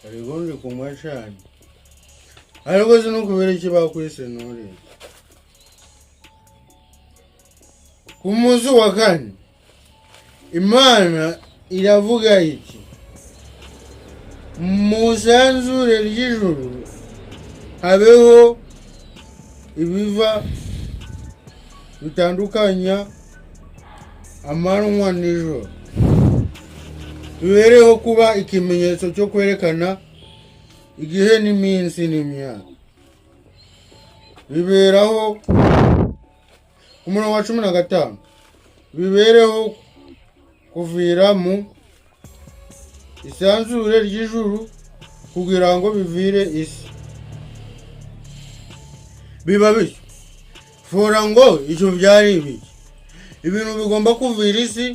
arigonde kumwashani ariko sinukubera ikibakwise nore ku munsi wa kane Imana iravuga iki musanzure ry'ijuru habeho ibiva bitandukanya amanywa n'ijoro bibereho kuba ikimenyetso cyo kwerekana igihe n'iminsi n'imyaka biberaho umurongo wa 15 bibereho kuvira mu isanzure ry'ijuru kugira ngo bivire isi biba bityo fora ngo icyo byari ibiki ibintu bigomba kuvira isi